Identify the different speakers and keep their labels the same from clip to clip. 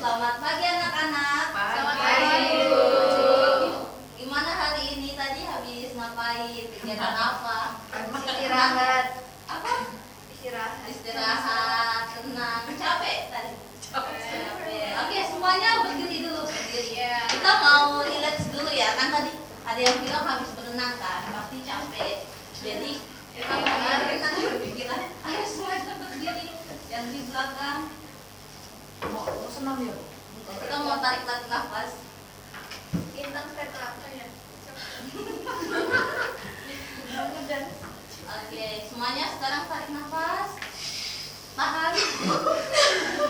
Speaker 1: Selamat pagi anak-anak.
Speaker 2: Pagi,
Speaker 1: Bu. Gimana hari ini tadi habis ngapain? Kegiatan apa?
Speaker 2: Istirahat.
Speaker 1: Apa? Istirahat, tenang, capek tadi. Capek. Oke, semuanya berdiri dulu, berdiri. Kita mau relax dulu ya, kan tadi ada yang bilang habis berenang kan, pasti capek. Jadi kita berpikiran, ayo semuanya berdiri. Yang di belakang.
Speaker 2: Mau senam ya?
Speaker 1: Kita mau tarik nafas.
Speaker 2: Intang peta apa ya?
Speaker 1: Oke, semuanya sekarang tarik nafas. Tahan.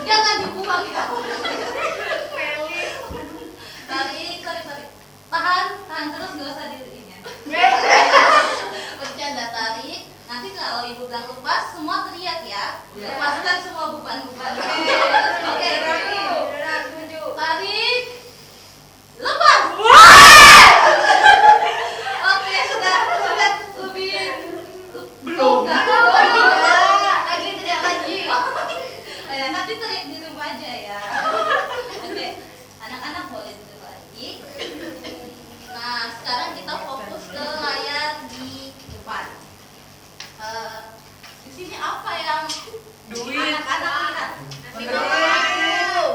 Speaker 1: Jangan dibuang ya. Tarik. Tahan terus, gak usah dirinya. Bercanda, tarik. Nanti kalau ibu bilang lepas, semua teriak ya. Lepaskan semua beban-beban. Oke, tarik. Lepas. Oke, sudah lebih
Speaker 2: Belum.
Speaker 1: lagi tidak lagi. Nanti teriak di rumah aja ya. Oke, anak-anak boleh duduk lagi. Nah, sekarang kita fokus ke layar di depan. Di sini apa yang
Speaker 2: Duit.
Speaker 1: anak-anak lihat?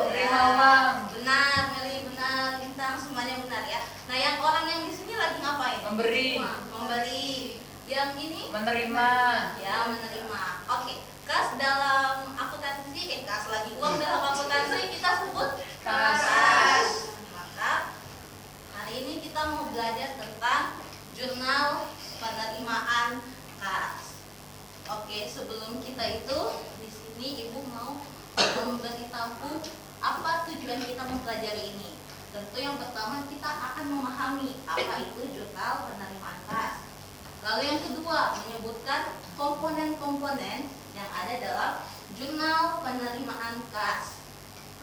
Speaker 2: Terima uang.
Speaker 1: Benar, Meli, benar, Bintang, semuanya benar ya. Nah, yang orang yang di sini lagi ngapain?
Speaker 2: Memberi.
Speaker 1: Memberi. Yang ini?
Speaker 2: Menerima.
Speaker 1: Ya, menerima. Oke, kas dalam akuntansi, kas lagi uang dalam akuntansi kita sebut
Speaker 2: Kas.
Speaker 1: Maka hari ini kita mau belajar tentang jurnal penerimaan kas. Oke, sebelum kita itu di sini ibu mau memberitahu apa tujuan kita mempelajari ini. Tentu yang pertama kita akan memahami apa itu jurnal penerimaan kas. Lalu yang kedua, menyebutkan komponen-komponen yang ada dalam jurnal penerimaan kas.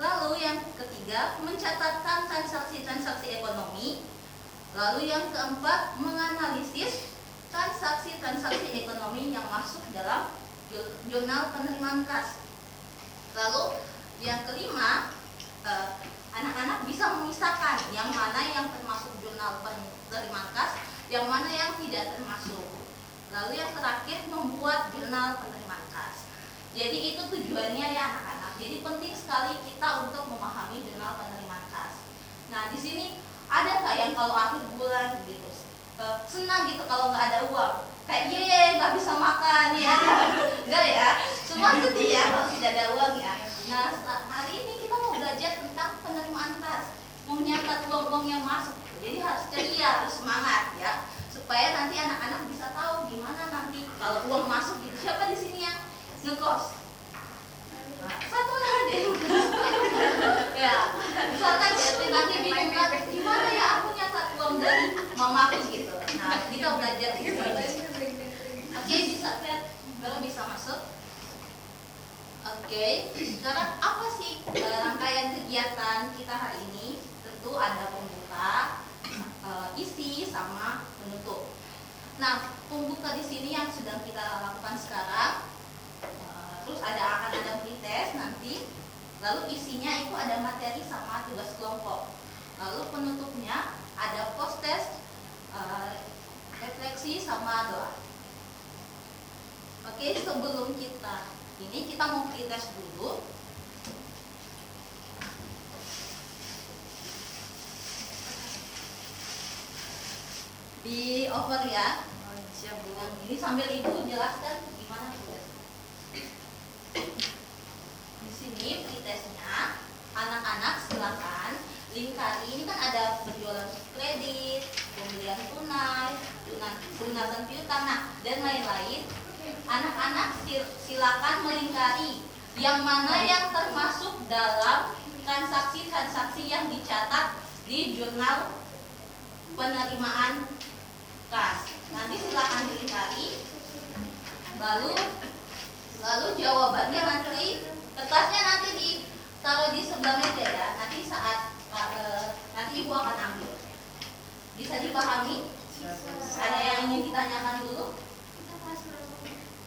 Speaker 1: Lalu yang ketiga, mencatatkan transaksi-transaksi ekonomi. Lalu yang keempat, menganalisis transaksi-transaksi ekonomi yang masuk dalam jurnal penerimaan kas. Lalu yang kelima, anak-anak bisa memisahkan yang mana yang termasuk jurnal penerimaan kas, yang mana yang tidak termasuk. Lalu yang terakhir, membuat jurnal penerimaan kas. Jadi itu tujuannya ya anak-anak. Jadi penting sekali kita untuk memahami jurnal penerimaan kas. Nah, di sini ada nggak yang kalau akhir bulan gitu senang gitu kalau nggak ada uang? Kayak nggak bisa makan ya? Enggak ya? Semua sedih ya kalau tidak ada uang ya. Nah, hari ini kita mau belajar tentang penerimaan kas, mau mencatat uang-uang yang masuk. Jadi harus ceria, harus semangat ya, supaya nanti anak-anak bisa tahu gimana nanti kalau uang masuk gitu. Siapa di sini yang ngekos? Satu aja. Ya, misalkan ya nanti bingung kan, gimana ya aku nyatat uang dari mamaku gitu. Nah, kita belajar di sini. Oke, bisa lihat, kalau bisa masuk. Oke, sekarang apa sih rangkaian kegiatan kita hari ini? Tentu ada pembuka, isi, sama penutup. Nah, pembuka di sini yang sedang kita lakukan sekarang. Terus akan ada pretest nanti. Lalu isinya itu ada materi sama tugas kelompok. Lalu penutupnya ada post test, refleksi sama doa. Oke, sebelum kita mau pretest dulu. Di over ya. Yang ini sambil ibu jelaskan gimana tugas. Di sini pretestnya anak-anak silakan lingkari. Ini kan ada penjualan kredit, pembelian tunai, lunasan piutang, dan lain-lain. Anak-anak silakan melingkari yang mana yang termasuk dalam transaksi-transaksi yang dicatat di jurnal penerimaan kas. Nanti silakan dilingkari. Lalu jawabannya nanti kertasnya nanti ditaruh di sebelah meja ya. Nanti ibu akan ambil. Bisa dipahami? Ada yang ingin ditanyakan dulu?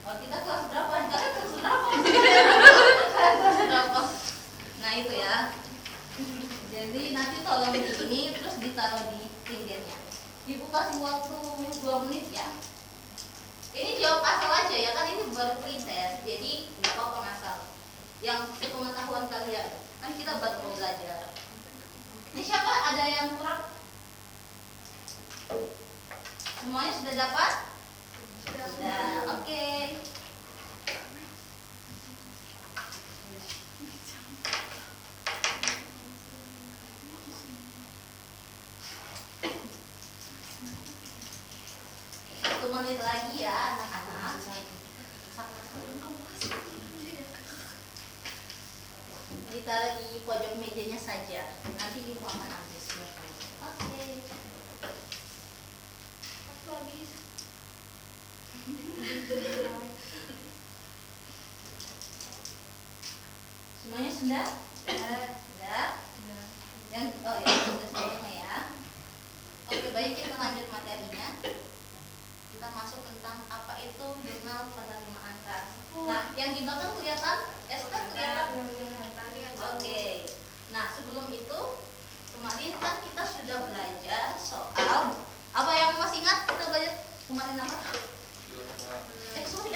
Speaker 1: Kita kelas berapa? Kalian kelas berapa? Kelas berapa? Nah itu ya. Jadi nanti tolong di ini terus ditaruh di printernya. Ibu kasih waktu 2 menit ya. Ini jawab asal aja ya kan, ini baru printer, jadi nggak apa-apa ngasal. Yang sepengetahuan kalian, kan kita baru mau belajar. Ini siapa ada yang kurang? Semuanya sudah dapat? Sudah, oke. Satu menit lagi ya anak-anak. Ditaruh di pojok mejanya saja. Nanti ibu akan ambil semua. Oke. Semuanya sudah? Sudah? Yang oh ya sudah semuanya ya. Oke, baik, kita lanjut materinya. Kita masuk tentang apa itu jurnal penerimaan kas. Nah, yang di belakang kelihatan? SK kelihatan? Oke. Nah, sebelum itu kemarin kan kita sudah belajar soal apa yang masih ingat kita belajar kemarin apa? Sorry,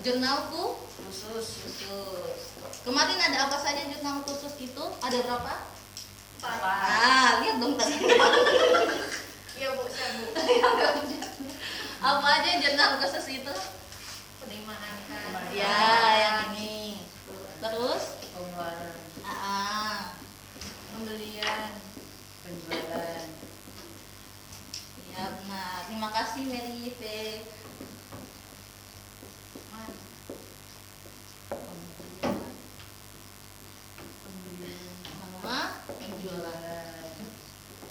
Speaker 1: jurnalku
Speaker 2: khusus.
Speaker 1: khusus. Kemarin ada apa saja jurnal khusus itu? Ada berapa?
Speaker 2: 4.
Speaker 1: Lihat dong tadi.
Speaker 2: Iya Bu, saya Bu.
Speaker 1: Apa aja jurnal khusus itu?
Speaker 2: Penerimaan kas.
Speaker 1: Ya, yang ini. Terus?
Speaker 2: Pengeluaran,
Speaker 1: Pembelian.
Speaker 2: penjualan,
Speaker 1: Ya benar. Terima kasih Mary P. Sama penjualan.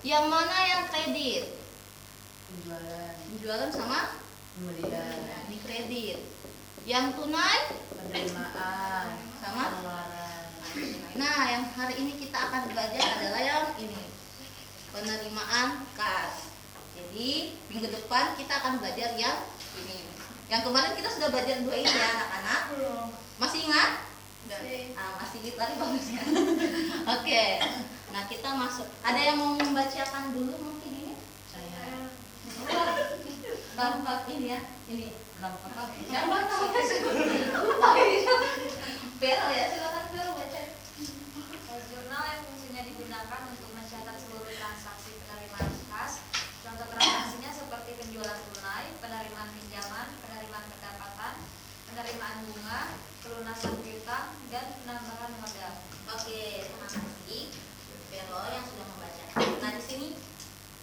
Speaker 1: Yang mana yang kredit?
Speaker 2: penjualan,
Speaker 1: Penjualan sama
Speaker 2: pembelian,
Speaker 1: ini kredit. Yang tunai
Speaker 2: penerimaan,
Speaker 1: sama.
Speaker 2: pengeluaran.
Speaker 1: Nah, yang hari ini kita akan belajar adalah yang ini, penerimaan kas. Jadi minggu depan kita akan belajar yang ini. Yang kemarin kita sudah belajar 2 ini ya anak-anak. Masih ingat? Masih gitu, tadi bagus ya. Oke. Nah, kita masuk. Ada yang mau membacakan dulu mungkin ini?
Speaker 2: Saya
Speaker 1: Bab ini ya. Ini.
Speaker 2: apa?
Speaker 1: Siapa namanya? Vero ya, silakan Vero baca.
Speaker 3: Jurnal yang fungsinya digunakan untuk mencatat seluruh transaksi penerimaan kas. Contoh transaksinya seperti penjualan tunai, penerimaan pinjaman, penerimaan pendapatan, penerimaan bunga, pelunasan piutang, dan penambahan modal.
Speaker 1: Oke, terima kasih Vero yang sudah membacakan. Nah, di sini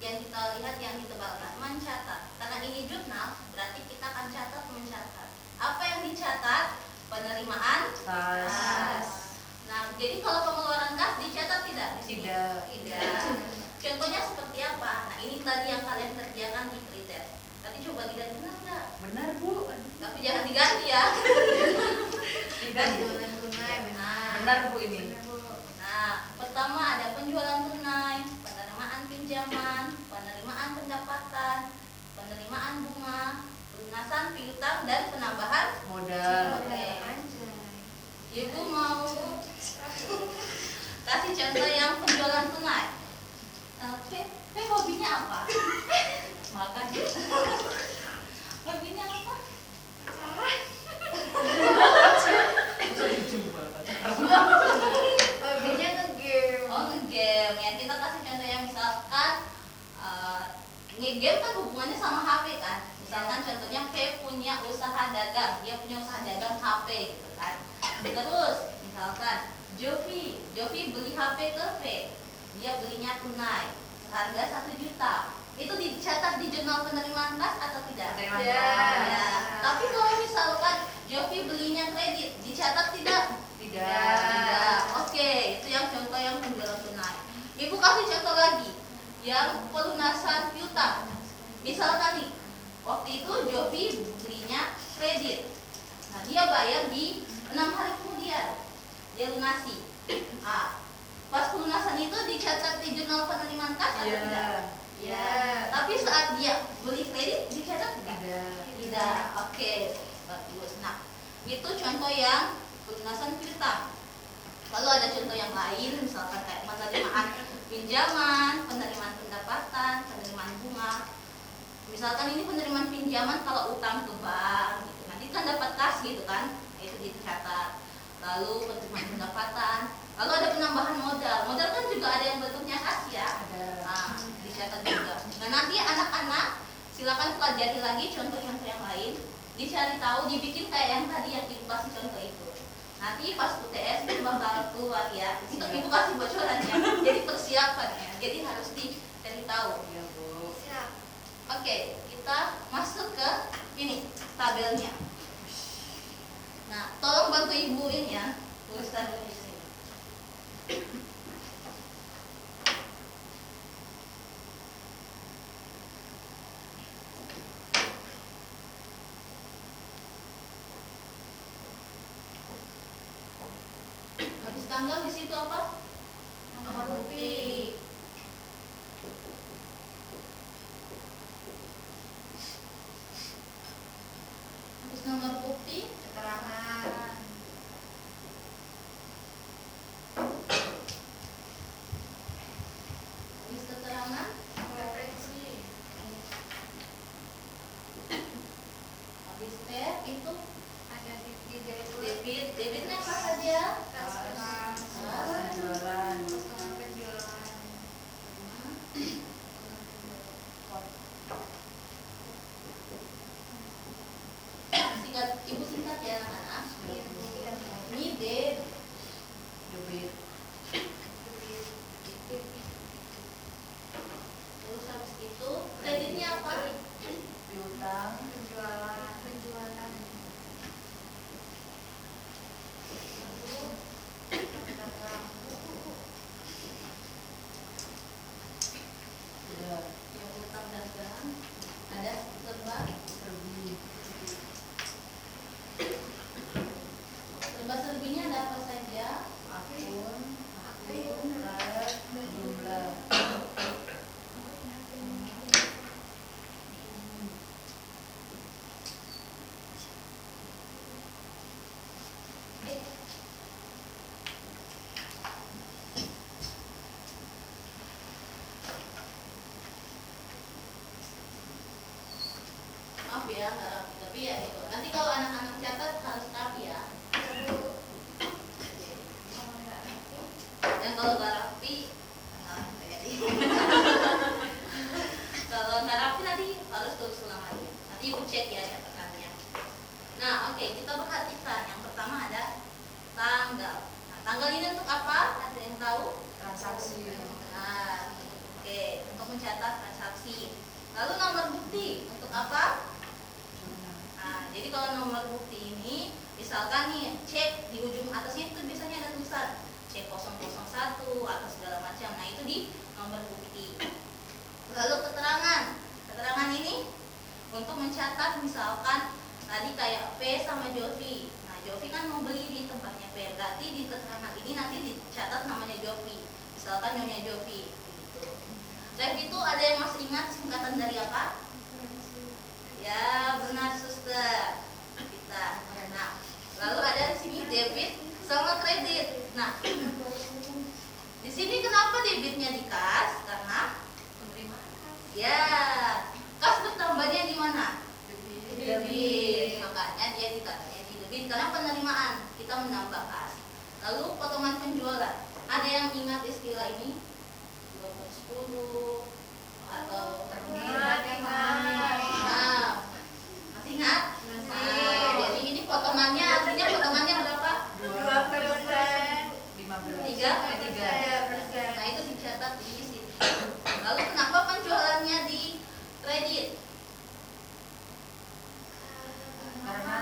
Speaker 1: yang kita lihat yang ditebalkan mencatat. Karena ini jurnal, berarti kita akan catat mencatat. Apa yang dicatat? Penerimaan kas. Nah, jadi kalau pengeluaran kas dicatat tidak? Di sini? Tidak. Contohnya seperti apa? Nah, ini tadi yang kalian kerjakan di printer. Tadi coba tidak benar nggak?
Speaker 2: Benar Bu.
Speaker 1: Tapi jangan diganti ya.
Speaker 2: Penjualan
Speaker 3: tunai,
Speaker 2: Benar Bu ini.
Speaker 1: Nah, pertama ada penjualan tunai, penerimaan pinjaman, penerimaan pendapatan, penerimaan bunga, pelunasan piutang, dan penambahan
Speaker 2: Modal.
Speaker 1: Oke. Ibu mau kasih contoh yang penjualan tunai. Oke, hobinya apa? Makasih. Hobinya apa?
Speaker 3: Hobinya nge-game.
Speaker 1: Oh, nge-game. Ya, kita kasih contoh yang misalkan nge-game kan hubungannya sama HP kan. Misalkan contohnya P punya usaha dagang, dia punya usaha dagang HP gitu kan. Terus misalkan Jovi beli HP ke P, dia belinya tunai harga 1 juta. Itu dicatat di jurnal penerimaan kas atau tidak?
Speaker 2: Penerimaan
Speaker 3: Ya.
Speaker 2: kas.
Speaker 1: Ya. Tapi kalau misalkan Jovi belinya kredit, dicatat tidak?
Speaker 2: Tidak.
Speaker 1: Oke, itu yang contoh yang penjualan tunai. Ibu kasih contoh lagi, yang pelunasan piutang. Misalkan nih, waktu itu Jovi belinya kredit. Nah, dia bayar di 6 hari kemudian. Dia lunasi. Pas pelunasan itu dicatat di jurnal penerimaan kas atau tidak?
Speaker 3: Ya.
Speaker 1: Tapi saat dia beli kredit dicatat tidak?
Speaker 2: Tidak.
Speaker 1: Tidak. Oke, bagus. Nah, itu contoh yang pelunasan piutang. Lalu ada contoh yang lain, misalkan kayak penerimaan pinjaman, penerimaan pendapatan, penerimaan bunga. Misalkan ini penerimaan pinjaman kalau utang ke bank, gitu. Nanti kan dapat kas gitu kan, itu dicatat. Lalu penerimaan pendapatan, lalu ada penambahan modal. Modal kan juga ada yang bentuknya kas ya, nah, dicatat juga. Nah nanti anak-anak silakan pelajari lagi contoh-contoh yang lain, dicari tahu, dibikin kayak yang tadi yang ibu kasih contoh itu. Nanti pas UTS itu bakal keluar ya. Itu ibu kasih bocorannya. Jadi persiapan ya. Jadi harus dicari tahu.
Speaker 2: Iya, Bu.
Speaker 3: Siap.
Speaker 1: Oke, kita masuk ke ini tabelnya. Nah, tolong bantu ibu ini ya, tuliskan dulu di sini. Habis tanggal di situ apa? Nomor bukti. Habis nomor bukti,
Speaker 3: Keterangan.
Speaker 1: habis keterangan,
Speaker 3: Referensi.
Speaker 1: habis tab itu
Speaker 3: Ada di debit.
Speaker 1: debit. Debitnya apa saja?
Speaker 3: Kas.
Speaker 2: Jualan.
Speaker 3: Kostongan penjualan.
Speaker 1: Singkat, ibu singkat ya anak-anak. Ini debit.
Speaker 2: Debit.
Speaker 1: Terus habis itu kreditnya apa?
Speaker 2: Piutang.
Speaker 3: Penjualan.
Speaker 2: Sudah.
Speaker 1: Yang utang dagang. Ada serba.
Speaker 2: Serbi.
Speaker 1: Serba-serbinya ada apa saja?
Speaker 2: Akun. Surat. Jumlah.
Speaker 1: Maaf ya, nggak rapi. Tapi ya itu. Nanti kalau anak-anak catat harus rapi ya. Dan kalau nggak rapi, nah, jadi. Kalau nggak rapi nanti harus tulis ulang lagi. Nanti ibu cek ya catatannya. Nah, oke, kita perhatikan. Yang pertama ada tanggal. Nah, tanggal ini untuk apa? Ada yang tahu?
Speaker 2: Transaksi.
Speaker 1: Nah, oke, untuk mencatat transaksi. Lalu nomor bukti untuk apa? Nah, jadi kalau nomor bukti ini, misalkan nih, cek di ujung atasnya itu biasanya ada tulisan cek 001 atau segala macam. Nah, itu di nomor bukti. Lalu keterangan. Keterangan ini untuk mencatat misalkan tadi kayak P sama Jovi. Nah, Jovi kan mau beli di tempatnya P. Berarti di keterangan ini nanti dicatat namanya Jovi. Misalkan Nyonya Jovi gitu. Ref itu ada yang masih ingat singkatan dari apa? Ya, benar suster. Kita. Nah, lalu ada di sini debit sama kredit. Nah, di sini kenapa debitnya di kas? Karena
Speaker 3: Penerimaan kas.
Speaker 1: ya, kas bertambahnya di mana?
Speaker 2: Debit.
Speaker 1: Debit. Makanya dia dikatanya di debit karena penerimaan kita menambah kas. Lalu potongan penjualan. Ada yang ingat istilah ini? 2/10 atau Nah, masih ingat? Nah, jadi ini potongannya artinya potongannya berapa? 3? Nah, itu dicatat di sini. Lalu kenapa penjualannya di kredit?
Speaker 2: Karena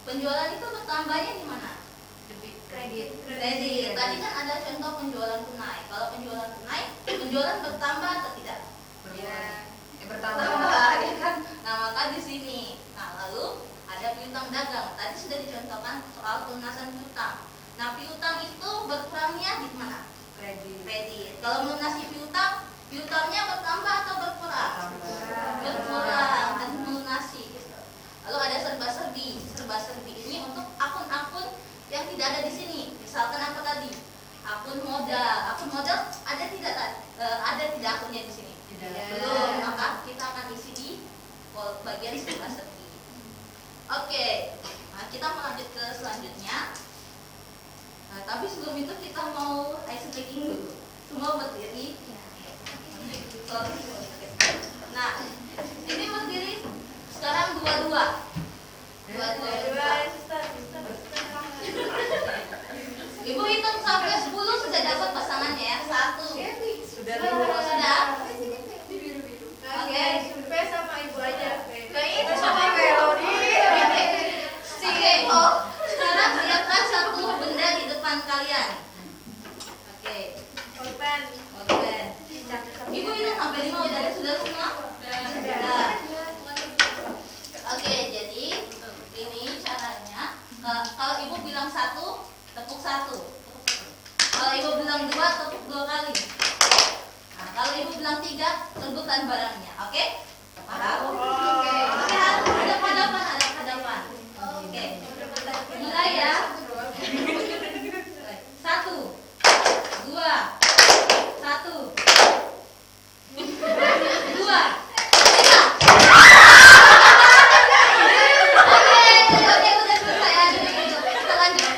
Speaker 1: Penjualan itu bertambahnya di mana?
Speaker 2: debit.
Speaker 3: Kredit.
Speaker 1: Kredit. Tadi kan ada contoh penjualan tunai. Kalau penjualan tunai, penjualan bertambah atau tidak?
Speaker 2: Ya. Pertama.
Speaker 1: Bertambah, ya kan? Nah, maka di sini. Nah, lalu ada piutang dagang. Tadi sudah dicontohkan soal pelunasan piutang. Nah, piutang itu berkurangnya di mana?
Speaker 2: Kredit.
Speaker 1: Kredit. Kalau melunasi piutang, piutangnya bertambah atau berkurang?
Speaker 2: Tambah.
Speaker 1: Berkurang dan melunasi. Gitu. Lalu ada serba-serbi. Serba-serbi ini untuk akun-akun yang tidak ada di sini. Misalkan apa tadi? Akun modal. Akun modal ada tidak ada tidak akunnya di sini?
Speaker 2: Tidak.
Speaker 1: Belum. Maka kita akan isi di bagian sebelah segi. Oke. Nah, kita melanjut ke selanjutnya. Nah, tapi sebelum itu kita mau ice breaking dulu. Semua berdiri. Sorry. Nah, ini berdiri sekarang dua-dua. Ibu hitung sampai 10 sudah dapat pasangannya ya. 1.
Speaker 2: Sudah.
Speaker 1: Sudah. Oke.
Speaker 4: Survei sama ibu aja.
Speaker 1: Itu sama Melody. Oke. Sekarang siapkan satu benda di depan kalian. Oke.
Speaker 4: Pulpen.
Speaker 1: Oke. Ibu hitung sampai 5 udah sudah semua? Sudah. Oke, jadi ini caranya. Kalau ibu bilang 1, tepuk 1. Kalau ibu bilang 2, tepuk 2 kali. Nah, kalau ibu bilang 3, rebutan barangnya. Oke? Paham? Oke. Oke, harus ada hadapan. Oke. Mulai ya. 1, 2, 1, 2, 3. Oke, udah selesai ya. Kita lanjut.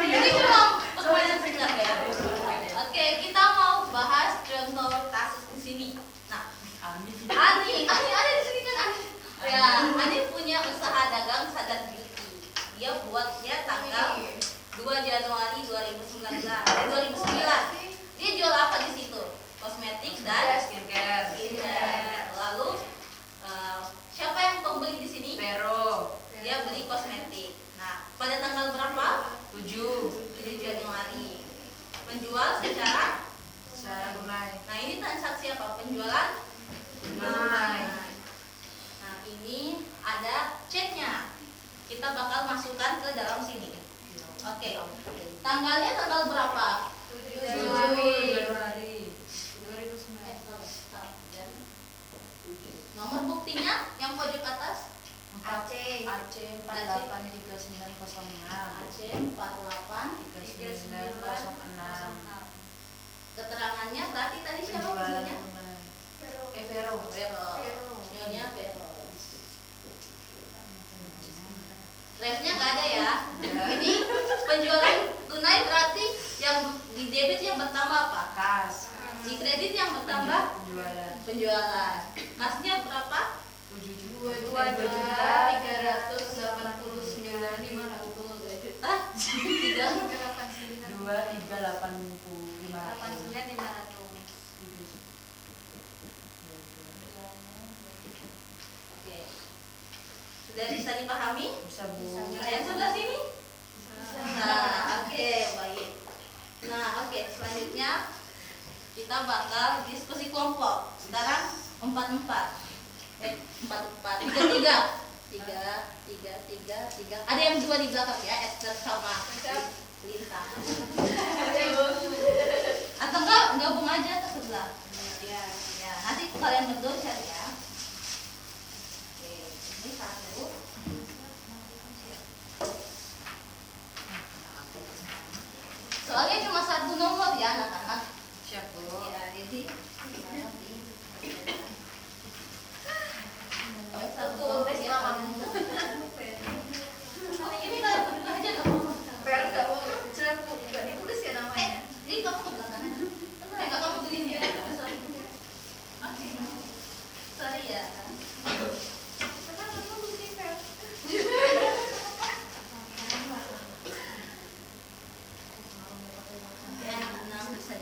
Speaker 1: Ini cuma permainan sebentar ya. Oke, kita mau bahas contoh kasus di sini. Nah, Ani ada di sini kan Ani? Ya, Ani punya usaha dagang Sadar Beauty. Dia buatnya tanggal 2 Januari 2009. Dia jual apa di situ? Kosmetik dan
Speaker 2: Skincare.
Speaker 1: Lalu siapa yang pembeli di sini?
Speaker 2: Vero.
Speaker 1: Dia beli kosmetik. Nah, pada tanggal berapa? 7 Januari. Penjual secara
Speaker 2: Tunai.
Speaker 1: Nah, ini transaksi apa? Penjualan
Speaker 2: Tunai.
Speaker 1: Nah, ini ada ceknya. Kita bakal masukkan ke dalam sini. Oke. Tanggalnya tanggal berapa?
Speaker 2: 7 Januari.
Speaker 1: Nomor buktinya yang pojok atas
Speaker 4: Aceh.
Speaker 2: Aceh 483906.
Speaker 1: AC 48.
Speaker 2: 3906.
Speaker 1: Keterangannya berarti tadi siapa
Speaker 2: Penjualan
Speaker 1: belinya?
Speaker 2: tunai. Vero.
Speaker 1: Nyonya Vero. Refnya nggak ada ya. Ini penjualan tunai berarti yang di debit yang bertambah apa?
Speaker 2: Kas.
Speaker 1: Di kredit yang bertambah
Speaker 2: Penjualan.
Speaker 1: Kasnya berapa?
Speaker 2: 7
Speaker 1: Ah, 3.
Speaker 2: 2385.
Speaker 1: Oke. Sudah bisa dipahami?
Speaker 2: Bisa Bu.
Speaker 1: Yang sebelah sini? Nah, oke, baik. Nah, oke, selanjutnya kita bakal diskusi kelompok. Sekarang 4-4. 4-4. 3-3. Ada yang 2 di belakang ya, Esther sama Lintang. Atau enggak gabung aja ke sebelah. Ya, nanti kalian berdua cari ya. Oke, ini 1. Soalnya cuma 1 nomor ya anak-anak.
Speaker 2: Siap Bu.
Speaker 1: Ya, jadi satu ya. Ini kalian berdua aja nggak mau.
Speaker 4: Pel nggak mau cerpu, nggak ditulis ya namanya.
Speaker 1: Ini kamu ke belakang aja. Enggak kamu begini ya. Sorry. Oke. Sorry ya.
Speaker 4: Kenapa kamu begini Pel?
Speaker 1: Yang 6 bisa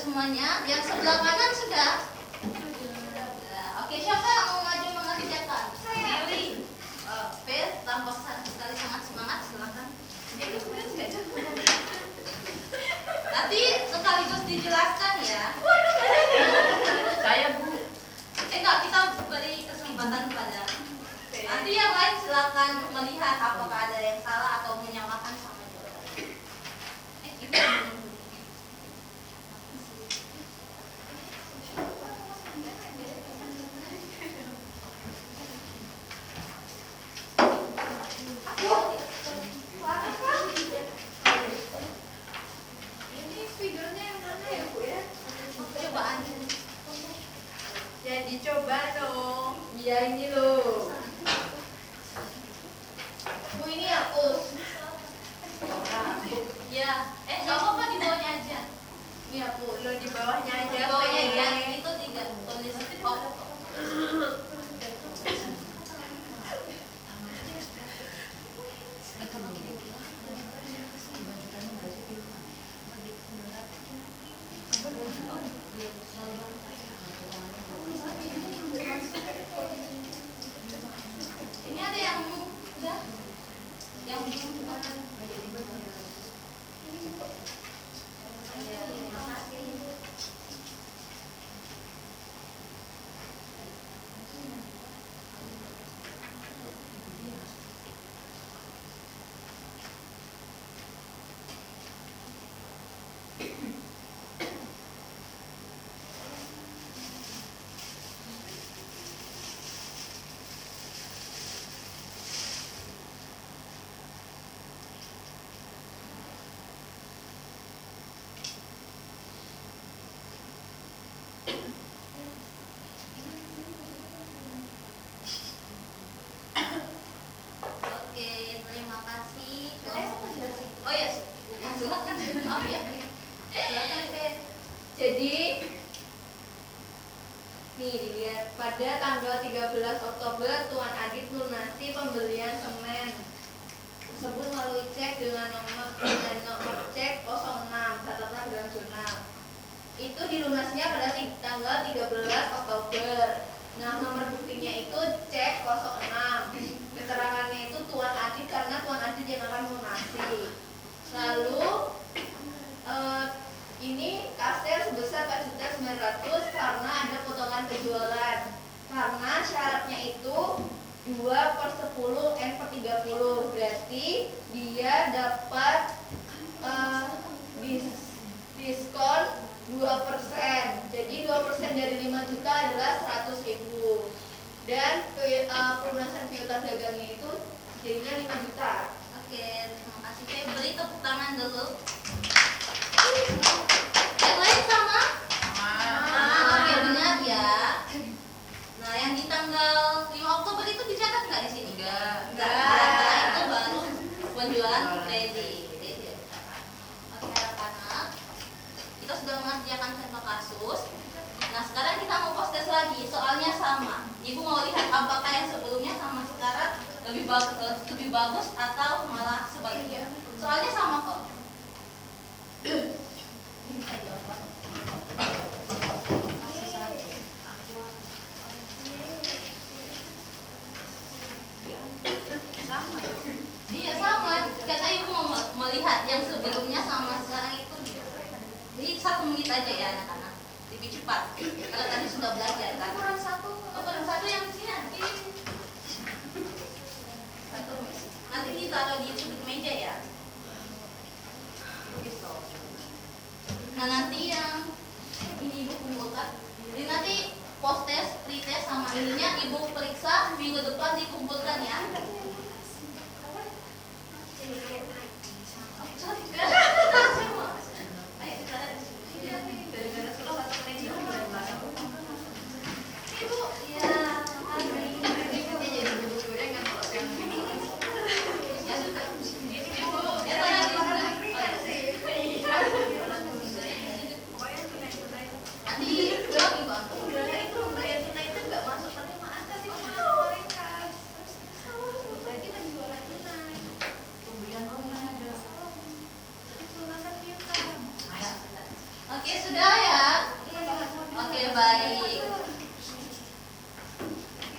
Speaker 1: semuanya? Yang sebelah kanan sudah? Sudah. Oke, siapa yang mau maju mengerjakan?
Speaker 4: Saya.
Speaker 1: Dewi. Oke, tampak sekali sangat semangat, silakan. Nanti sekaligus dijelaskan ya.
Speaker 2: Saya Bu.
Speaker 1: Enggak, kita beri kesempatan kepada nanti yang lain silakan melihat apakah ada yang salah atau menyamakan sama jawaban. Kita
Speaker 4: Ini figurnya yang mana ya Bu ya?
Speaker 1: cobaan.
Speaker 4: Ya dicoba dong.
Speaker 2: Iya ini loh.
Speaker 1: Bu ini hapus. Ya, nggak apa-apa di bawahnya aja.
Speaker 4: Ini ya Bu, lo di bawahnya aja.
Speaker 1: Di bawahnya
Speaker 4: Pe.
Speaker 1: ya, itu tiga tulis off. Ini ada yang udah, yang Oke, terima kasih. Oh ya, silakan. Oh ya, silakan Ben.
Speaker 4: Jadi nih dilihat pada tanggal 13 Oktober Tuan Adit lunasi pembelian semen tersebut melalui cek dengan nomor cek 06 catatan dalam jurnal. Itu dilunasinya pada tanggal 13 Oktober. Nah, nomor buktinya itu cek 06. Keterangannya itu Tuan Adit karena Tuan Adit yang akan melunasi. Lalu ini kasir sebesar 4.900.000 karena ada potongan penjualan. Karena syaratnya itu 2/10 N/30, berarti dia dapat diskon 2%. Jadi 2% dari 5 juta adalah 100.000. Dan pelunasan piutang dagangnya itu jadinya 5 juta.
Speaker 1: Oke, terima kasih. Saya beri tepuk tangan dulu. Yang lain sama? Oke, benar ya. Nah, yang di tanggal 5 Oktober itu dicatat nggak di sini?
Speaker 2: Enggak.
Speaker 1: Karena itu baru penjualan kredit. Oke, anak-anak. Kita sudah mengerjakan contoh kasus. Nah, sekarang kita mau post tes lagi. Soalnya sama. Ibu mau lihat apakah yang sebelumnya sama sekarang lebih bagus atau malah sebaliknya. Soalnya sama kok. Iya sama. Kata ibu mau melihat yang sebelumnya sama sekarang itu. Jadi 1 menit aja ya anak-anak. Lebih cepat. Kalau tadi sudah belajar kan.
Speaker 3: Kurang satu.
Speaker 1: Oh, kurang satu yang di sini nanti. Nanti ditaruh di sudut meja ya. Nah, nanti yang ini ibu kumpulkan. Jadi nanti post test, pretest sama ininya ibu periksa minggu depan dikumpulkan ya. baik.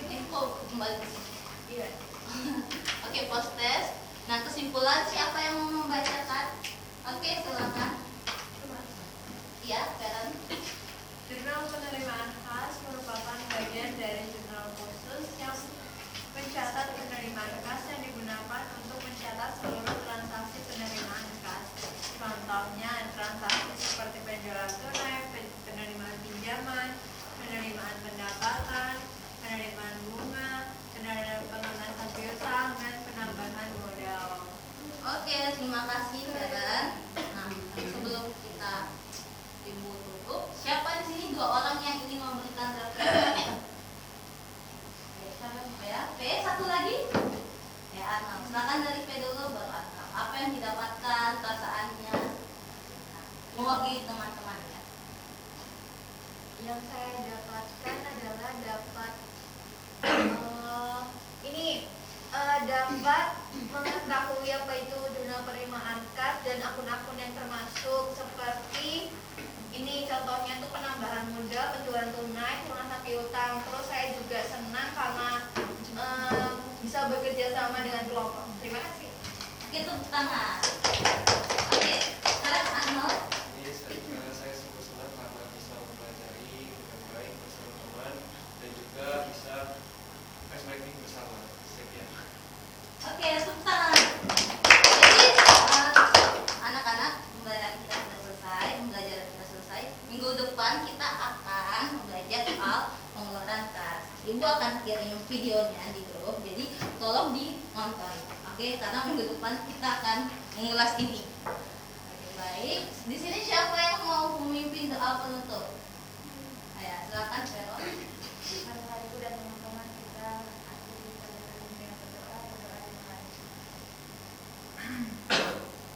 Speaker 1: Ini kok kembali ke sini?
Speaker 4: Iya.
Speaker 1: Oke, post test. Nah, kesimpulan siapa yang mau membacakan? Oke, silakan. Iya, Karen.
Speaker 4: Jurnal penerimaan khas merupakan bagian dari jurnal khusus yang mencatat penerimaan khas yang digunakan untuk mencatat seluruh transaksi penerimaan khas. Contohnya transaksi seperti penjualan tunai, penerimaan pinjaman, penerimaan pendapatan, penerimaan bunga, penerimaan pelunasan piutang, dan penambahan modal.
Speaker 1: Oke, terima kasih Karen. Nah, sebelum kita ibu tutup, siapa di sini dua orang yang ingin memberikan referensi? Ya, P, satu lagi. Ya, Arnam. Silakan dari P dulu baru Arnam. Apa yang didapatkan, perasaannya? Nah, mewakili teman-temannya.
Speaker 4: Yang saya dapatkan adalah dapat dapat mengetahui apa itu jurnal penerimaan kas dan akun-akun yang termasuk seperti ini contohnya itu penambahan modal, penjualan tunai, pelunasan piutang. Terus saya juga senang karena bisa bekerja sama dengan kelompok. Terima kasih.
Speaker 1: Oke, tepuk tangan. Oke, sekarang Arnold.
Speaker 5: Ini saya sungguh senang karena bisa mempelajari dengan baik bersama teman dan juga bisa perspektif bersama. Sekian.
Speaker 1: Oke, tepuk tangan. Jadi anak-anak, pembelajaran kita sudah selesai, pembelajaran kita selesai. Minggu depan kita akan belajar soal pengeluaran kas. Ibu akan kirim videonya di grup, jadi tolong ditonton. Oke, karena minggu depan kita akan mengulas ini. Oke, baik. Di sini siapa yang mau memimpin doa penutup? Ayo, silakan Vero.
Speaker 3: Bapak Ibu dan teman-teman, kita akhiri pelajaran dengan berdoa dimulai.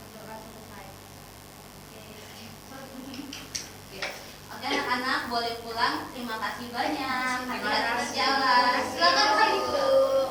Speaker 3: Berdoa selesai.
Speaker 1: Oke, anak-anak boleh pulang. Terima kasih banyak.
Speaker 4: Terima
Speaker 1: Hati-hati di
Speaker 4: kasih.
Speaker 1: jalan. Silakan Ibu.